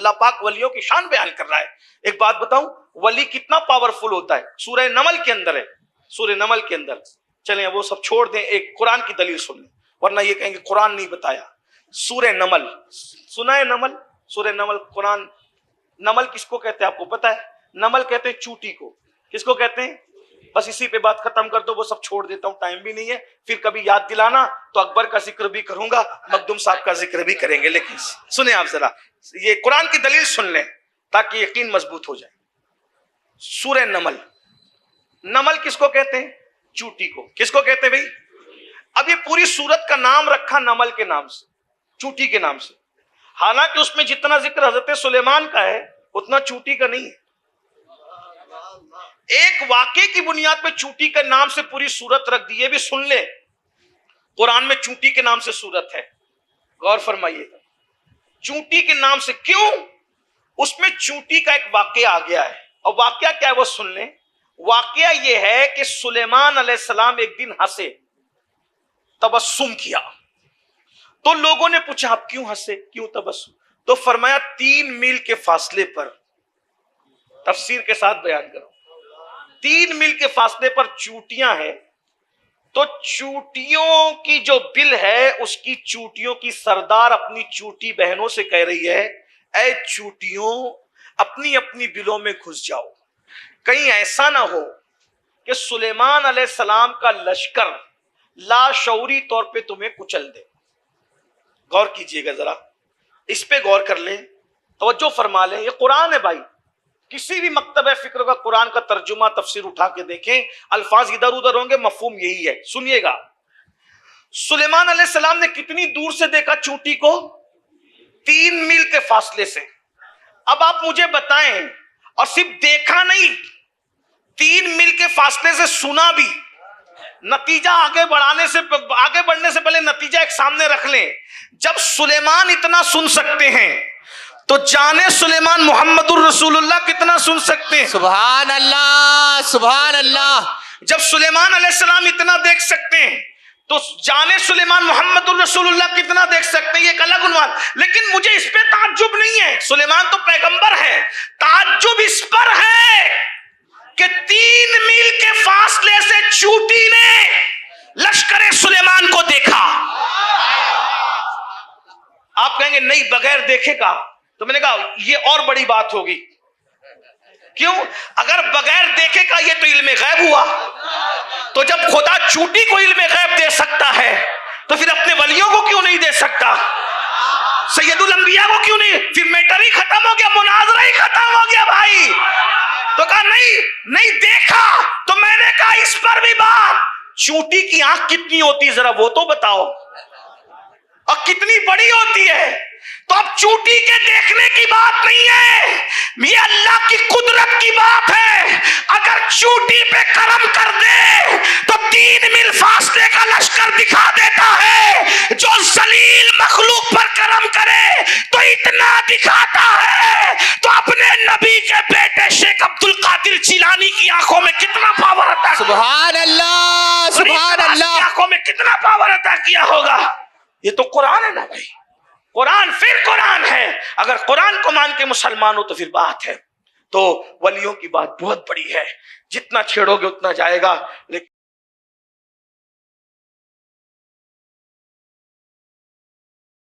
اللہ پاک ولیوں کی شان بیان کر رہا ہے. ایک بات بتاؤں, ولی کتنا پاورفل ہوتا ہے, سورہ نمل کے اندر ہے, سورہ نمل کے اندر. چلیں وہ سب چھوڑ دیں, ایک قرآن کی دلیل سن لیں, ورنہ یہ کہیں گے قرآن نہیں بتایا. سورہ نمل سنا ہے؟ نمل, سورہ نمل, قرآن. نمل کس کو کہتے ہیں آپ کو پتا ہے؟ نمل کہتے ہیں چوٹی کو. کس کو کہتے ہیں؟ بس اسی پہ بات ختم کر دو, وہ سب چھوڑ دیتا ہوں, ٹائم بھی نہیں ہے. پھر کبھی یاد دلانا تو اکبر کا ذکر بھی کروں گا, مخدوم صاحب کا ذکر بھی کریں گے. لیکن سنیں آپ ذرا, یہ قرآن کی دلیل سن لیں تاکہ یقین مضبوط ہو جائے. سورہ نمل, نمل کس کو کہتے ہیں؟ چوٹی کو. کس کو کہتے ہیں بھائی؟ اب یہ پوری سورت کا نام رکھا نمل کے نام سے, چوٹی کے نام سے, حالانکہ اس میں جتنا ذکر حضرت سلیمان کا ہے اتنا چوٹی کا نہیں ہے. ایک واقعے کی بنیاد پہ چوٹی کے نام سے پوری سورت رکھ دی. یہ بھی سن لے, قرآن میں چوٹی کے نام سے سورت ہے, غور فرمائیے گا. چوٹی کے نام سے کیوں؟ اس میں چوٹی کا ایک واقعہ آ گیا ہے, اور واقعہ کیا ہے وہ سن لیں. واقعہ یہ ہے کہ سلیمان علیہ السلام ایک دن ہنسے, تبسم کیا, تو لوگوں نے پوچھا آپ کیوں ہنسے, کیوں تبسم؟ تو فرمایا 3 میل کے فاصلے پر, تفسیر کے ساتھ بیان کرو, 3 میل کے فاصلے پر چوٹیاں ہیں, تو چوٹیوں کی جو بل ہے اس کی چوٹیوں کی سردار اپنی چوٹی بہنوں سے کہہ رہی ہے اے چوٹیوں اپنی اپنی بلوں میں گھس جاؤ, کہیں ایسا نہ ہو کہ سلیمان علیہ السلام کا لشکر لاشعوری طور پہ تمہیں کچل دے. غور کیجئے گا ذرا, اس پہ غور کر لیں, توجہ فرما لیں. یہ قرآن ہے بھائی, کسی بھی مکتبہ فکر کا قرآن کا ترجمہ تفسیر اٹھا کے دیکھیں, الفاظ ادھر ادھر ہوں گے, مفہوم یہی ہے. سنیے گا, سلیمان علیہ السلام نے کتنی دور سے دیکھا چوٹی کو؟ 3 میل کے فاصلے سے. اب آپ مجھے بتائیں, اور صرف دیکھا نہیں, 3 میل کے فاصلے سے سنا بھی. نتیجہ آگے بڑھنے سے پہلے نتیجہ ایک سامنے رکھ لیں. جب سلیمان اتنا سن سکتے ہیں تو جانے سلیمان محمد الرسول اللہ کتنا سن سکتے ہیں؟ سبحان اللہ, سبحان اللہ. جب سلیمان علیہ السلام اتنا دیکھ سکتے ہیں تو جانے سلیمان محمد الرسول اللہ کتنا دیکھ سکتے ہیں, یہ ایک الگ عنوان. لیکن مجھے اس پہ تعجب نہیں ہے, سلیمان تو پیغمبر ہے, تعجب اس پر ہے کہ 3 میل کے فاصلے سے چوٹی نے لشکر سلیمان کو دیکھا. آپ کہیں گے نہیں بغیر دیکھے کا, تو میں نے کہا یہ اور بڑی بات ہوگی. کیوں؟ اگر بغیر دیکھے کا یہ تو علم غیب ہوا, تو جب خدا چوٹی کو علم غیب دے سکتا ہے تو پھر اپنے ولیوں کو کیوں نہیں دے سکتا؟ سید الانبیاء کو کیوں نہیں؟ پھر میٹر ہی ختم ہو گیا, مناظرہ ہی ختم ہو گیا بھائی. تو کہا نہیں دیکھا. تو میں نے کہا اس پر بھی بات, چوٹی کی آنکھ کتنی ہوتی ذرا وہ تو بتاؤ, اور کتنی بڑی ہوتی ہے. تو اب چوٹی کے دیکھنے کی بات نہیں ہے, یہ اللہ کی قدرت کی بات ہے. اگر چوٹی پہ کرم کر دے تو 3 میل فاصلے کا لشکر دکھا دیتا ہے. جو ذلیل مخلوق پر کرم کرے تو اتنا دکھاتا ہے. تو اپنے نبی کے بیٹے شیخ عبد القادر جیلانی کی آنکھوں میں کتنا پاور عطا, سبحان اللہ, سبحان اللہ, آنکھوں میں کتنا پاور عطا کیا ہوگا. یہ تو قرآن ہے نا بھائی, قرآن پھر قرآن ہے. اگر قرآن کو مان کے مسلمان ہو تو پھر بات ہے. تو ولیوں کی بات بہت بڑی ہے, جتنا چھیڑو گے اتنا جائے گا. لیکن